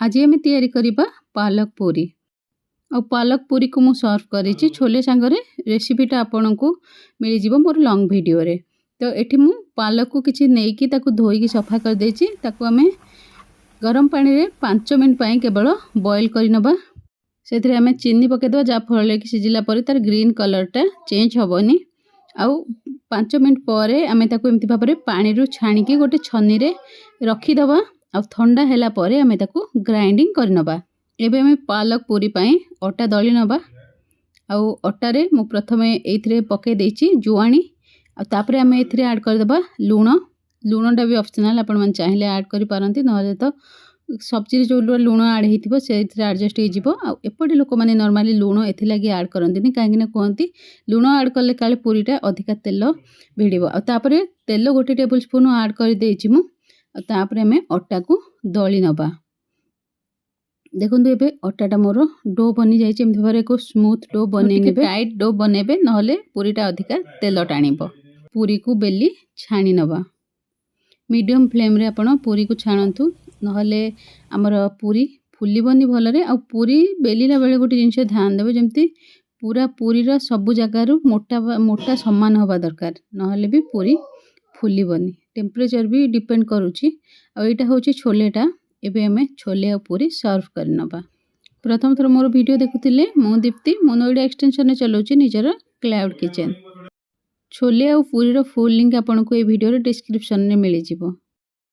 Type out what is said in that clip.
आज आम तैयारी करबा पालक पूरी और पालक पूरी को मु सर्व करी छोले सांगरे रेसिपीटा आपन को मिल जाव मोर लॉन्ग वीडियो रे। तो ये मु पालक को किसी नहीं धोईकी सफा कर देछि ताकू आमे गरम पानी रे 5 मिनट पाई केवल बॉईल करनबा। से आमे चीनी पकेदबा जा फल कि सिझिला पर तार ग्रीन कलरटा चेंज हेबनी। आउ 5 मिनट पर आमे ताकू एमती भाव में पानी रू छाणिकी गोटे छन्नी रे रखीदबा। आ ठंडा हैला परे आमे ताकू ग्राइंडिंग करनबा। एबे आमे पालक पूरी पाई अटा दली नबा। आउ अटा रे मु प्रथमे एथिरे पके देछि जुआणी। आ तापरे आमे एथिरे ऐड करदबा लूण। लूणटा भी ऑप्शनल, आपण मन चाहिले ऐड करि पारंती, नहले तो सब्जी जो लूण ऐड हेतिबो सेथिरे एडजस्ट हे जिवो। आ एपटे लोक माने नॉर्मली लूण एथि लागि ऐड करंतिनी, काहे ना कहंती लूण ऐड करले काले पूरीटा अधिका तेल भिडिबो। आ तापरे तेल गोटे टेबल स्पून ऐड कर देछि मु। तापरे आमे अटा को दली नबा। देखंतु एबे अटाटा मोर डो बनी जाइछि। एमति भारे को स्मूथ डो बने नेबे, टाइट डो बनेबे, नहले पूरीटा अधिका तेल टाणिबो। पूरी को बेली छाणी नबा। मीडियम फ्लेम रे आपण पूरी को छाणंतु, नहले हमर पूरी फुलिबनी भलरे। आ पूरी बेलीला बेले गोटे जिंस ध्यान देबे, जेमति पूरा पूरी रा सब जगह रु मोटा मोटा समान होबा दरकार, नहले भी पूरी फुलिबनी। टेम्परेचर भी डिपेंड करूची। आ एटा होची छोलेटा। एबे हमें छोले और पूरी सर्व करनबा। प्रथम थर मोर वीडियो देखुतिले मु दीप्ति, मु नोएडा एक्सटेंशन ने चलाउची निजर क्लाउड किचन। छोले और पूरी रो फुल लिंक आपन को ए वीडियो रे डिस्क्रिप्शन में मिल जिवो।